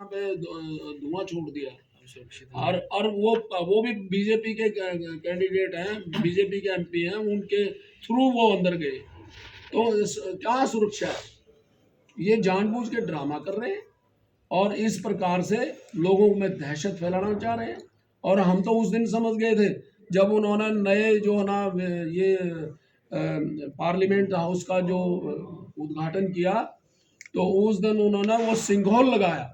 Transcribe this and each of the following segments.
पे धुआं छोड़ दिया। और वो भी बीजेपी के कैंडिडेट हैं, बीजेपी के एमपी हैं, उनके थ्रू वो अंदर गए। तो क्या सुरक्षा है? ये जानबूझ के ड्रामा कर रहे हैं और इस प्रकार से लोगों में दहशत फैलाना चाह रहे हैं। और हम तो उस दिन समझ गए थे जब उन्होंने नए जो है ना ये पार्लियामेंट हाउस का जो उद्घाटन किया, तो उस दिन उन्होंने वो सिंघोल लगाया।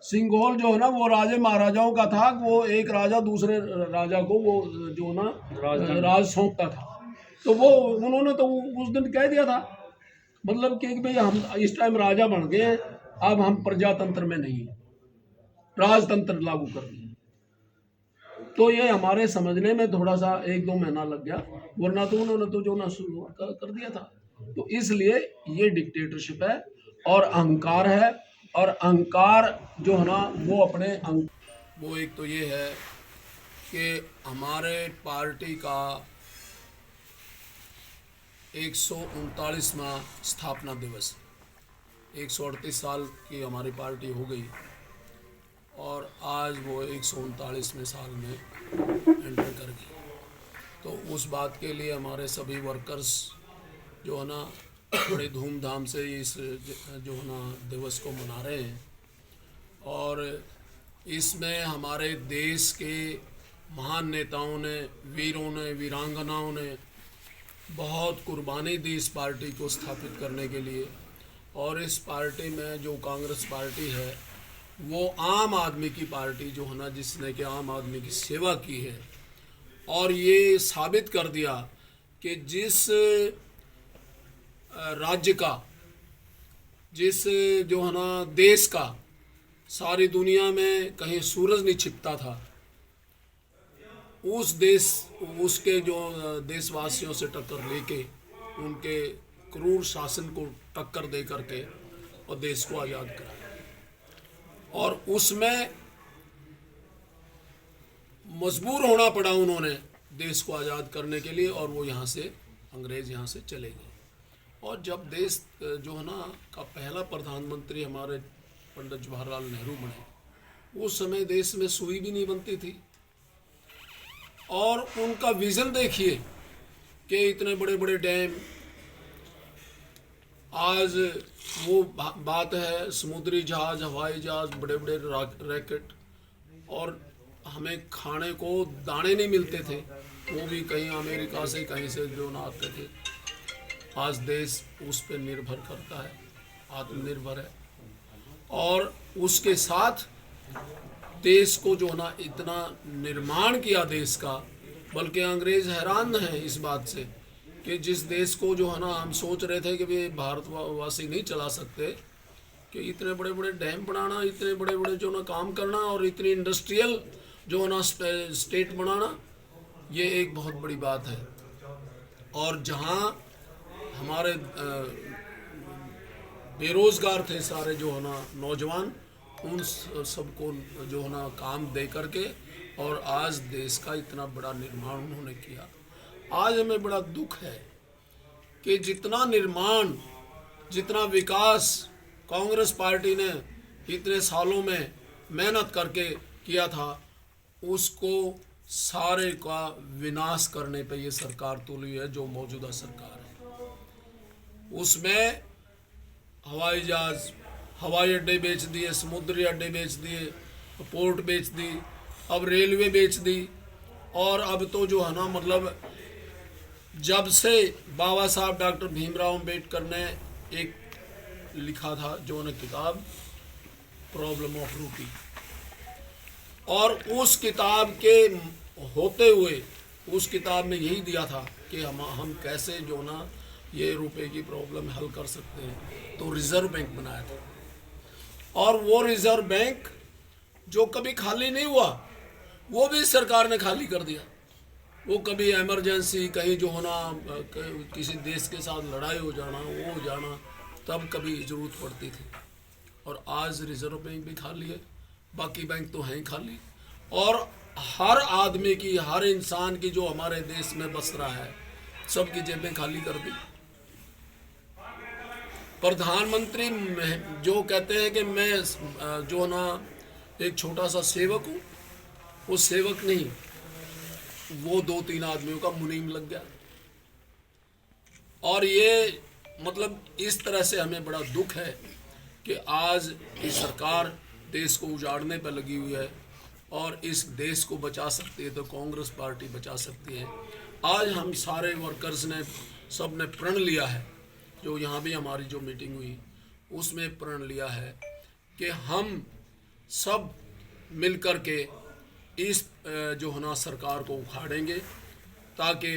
सिंघोल जो है ना वो राजे महाराजाओं का था, वो एक राजा दूसरे राजा को वो जो ना राज सौंपता था। तो वो उन्होंने तो उस दिन कह दिया था, मतलब कि भाई हम इस टाइम राजा बन गए हैं, अब हम प्रजातंत्र में नहीं है, राजतंत्र लागू कर दिया। तो ये हमारे समझने में थोड़ा सा 1-2 महीना लग गया, वरना तो उन्होंने तो जो ना शुरू कर दिया था। तो इसलिए ये डिक्टेटरशिप है और अहंकार है। और अहंकार जो है ना वो अपने वो एक तो ये है कि हमारे पार्टी का 139वां स्थापना दिवस, 138 साल की हमारी पार्टी हो गई और आज वो 139वें साल में एंटर कर गई। तो उस बात के लिए हमारे सभी वर्कर्स जो है ना बड़ी धूमधाम से इस जो है ना दिवस को मना रहे हैं। और इसमें हमारे देश के महान नेताओं ने, वीरों ने, वीरांगनाओं ने बहुत कुर्बानी दी इस पार्टी को स्थापित करने के लिए। और इस पार्टी में जो कांग्रेस पार्टी है वो आम आदमी की पार्टी जो है ना, जिसने कि आम आदमी की सेवा की है और ये साबित कर दिया कि जिस राज्य का, जिस जो है ना देश का सारी दुनिया में कहीं सूरज नहीं छिपता था, उस देश, उसके जो देशवासियों से टक्कर लेके, उनके क्रूर शासन को टक्कर दे करके और देश को आज़ाद करा। और उसमें मजबूर होना पड़ा उन्होंने देश को आज़ाद करने के लिए, और वो यहाँ से, अंग्रेज़ यहाँ से चले गए। और जब देश जो है ना का पहला प्रधानमंत्री हमारे पंडित जवाहरलाल नेहरू बने, उस समय देश में सुई भी नहीं बनती थी। और उनका विज़न देखिए कि इतने बड़े बड़े डैम, आज वो बात है समुद्री जहाज, हवाई जहाज, बड़े बड़े रैकेट, और हमें खाने को दाने नहीं मिलते थे, वो भी कहीं अमेरिका से कहीं से जो ना आते थे। आज देश उस पर निर्भर करता है, आत्मनिर्भर है। और उसके साथ देश को जो ना इतना निर्माण किया देश का, बल्कि अंग्रेज़ हैरान हैं इस बात से कि जिस देश को जो है ना हम सोच रहे थे कि भाई भारतवासी नहीं चला सकते, कि इतने बड़े बड़े डैम बनाना, इतने बड़े बड़े जो ना काम करना और इतनी इंडस्ट्रियल जो है ना स्टेट बनाना, ये एक बहुत बड़ी बात है। और जहाँ हमारे बेरोज़गार थे सारे जो है ना नौजवान, उन सबको जो है ना काम दे करके और आज देश का इतना बड़ा निर्माण उन्होंने किया। आज हमें बड़ा दुख है कि जितना निर्माण, जितना विकास कांग्रेस पार्टी ने इतने सालों में मेहनत करके किया था, उसको सारे का विनाश करने पे ये सरकार तुली है जो मौजूदा सरकार है। उसमें हवाई जहाज, हवाई अड्डे बेच दिए, समुद्री अड्डे बेच दिए, पोर्ट बेच दी, अब रेलवे बेच दी। और अब तो जो है ना मतलब जब से बाबा साहब डॉक्टर भीमराव अम्बेडकर ने एक लिखा था जो ना किताब प्रॉब्लम ऑफ रूपी, और उस किताब के होते हुए उस किताब में यही दिया था कि हम कैसे जो ना ये रुपए की प्रॉब्लम हल कर सकते हैं। तो रिजर्व बैंक बनाया था, और वो रिजर्व बैंक जो कभी खाली नहीं हुआ, वो भी सरकार ने खाली कर दिया। वो कभी इमरजेंसी, कहीं जो होना, किसी देश के साथ लड़ाई हो जाना, वो हो जाना, तब कभी ज़रूरत पड़ती थी। और आज रिजर्व बैंक भी खाली है, बाकी बैंक तो हैं खाली। और हर आदमी की, हर इंसान की जो हमारे देश में बस रहा है, सबकी जेबें खाली कर दी। प्रधानमंत्री जो कहते हैं कि मैं जो है ना एक छोटा सा सेवक हूँ, वो सेवक नहीं, वो 2-3 आदमियों का मुनीम लग गया। और ये मतलब इस तरह से हमें बड़ा दुख है कि आज ये सरकार देश को उजाड़ने पर लगी हुई है, और इस देश को बचा सकती है तो कांग्रेस पार्टी बचा सकती है। आज हम सारे वर्कर्स ने सब ने प्रण लिया है, जो यहाँ भी हमारी जो मीटिंग हुई उसमें प्रण लिया है कि हम सब मिलकर के इस जो है ना सरकार को उखाड़ेंगे, ताकि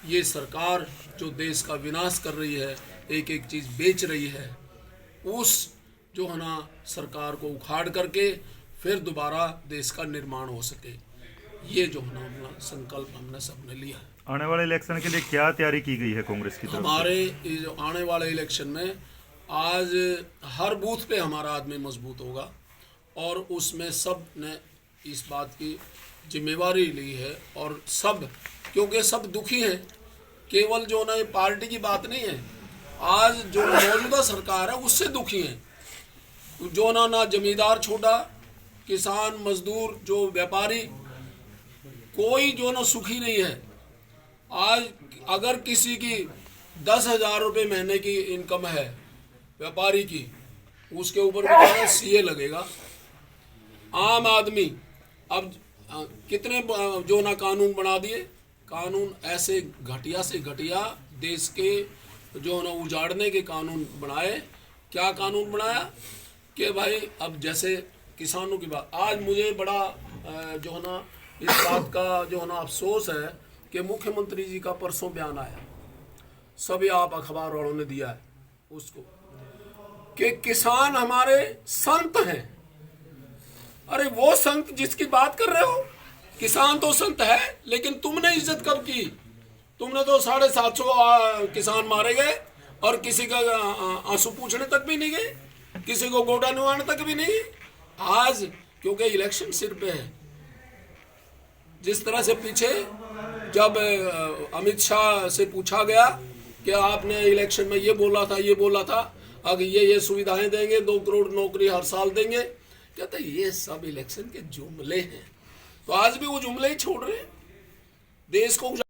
ये सरकार जो देश का विनाश कर रही है, एक एक चीज़ बेच रही है, उस जो है ना सरकार को उखाड़ करके फिर दोबारा देश का निर्माण हो सके। ये जो है ना अपना संकल्प हमने सबने लिया है। आने वाले इलेक्शन के लिए क्या तैयारी की गई है कांग्रेस की तरफ से? हमारे ये जो आने वाले इलेक्शन में आज हर बूथ पे हमारा आदमी मजबूत होगा, और उसमें सब ने इस बात की जिम्मेवारी ली है, और सब क्योंकि सब दुखी हैं, केवल जो ना ये पार्टी की बात नहीं है, आज जो मौजूदा सरकार है उससे दुखी हैं। जो ना जमींदार छोटा, किसान, मजदूर, जो व्यापारी, कोई जो ना सुखी नहीं है। आज अगर किसी की 10,000 रुपये महीने की इनकम है व्यापारी की, उसके ऊपर सीए लगेगा। आम आदमी अब कितने जो ना कानून बना दिए, कानून ऐसे घटिया से घटिया देश के जो ना उजाड़ने के कानून बनाए। क्या कानून बनाया कि भाई अब जैसे किसानों की बात, आज मुझे बड़ा जो है ना इस बात का जो है ना अफसोस है कि मुख्यमंत्री जी का परसों बयान आया, सभी आप अखबार वालों ने दिया है उसको, कि किसान हमारे संत हैं। अरे वो संत जिसकी बात कर रहे हो, किसान तो संत है, लेकिन तुमने इज्जत कब की? तुमने तो 750 किसान मारे गए और किसी का आंसू पूछने तक भी नहीं गए, किसी को गोटा नुआने तक भी नहीं। आज क्योंकि इलेक्शन सिर पे है, जिस तरह से पीछे जब अमित शाह से पूछा गया कि आपने इलेक्शन में ये बोला था, अगर ये सुविधाएं देंगे, 2 करोड़ नौकरी हर साल देंगे, कहते ये सब इलेक्शन के जुमले हैं। तो आज भी वो जुमले ही छोड़ रहे हैं, देश को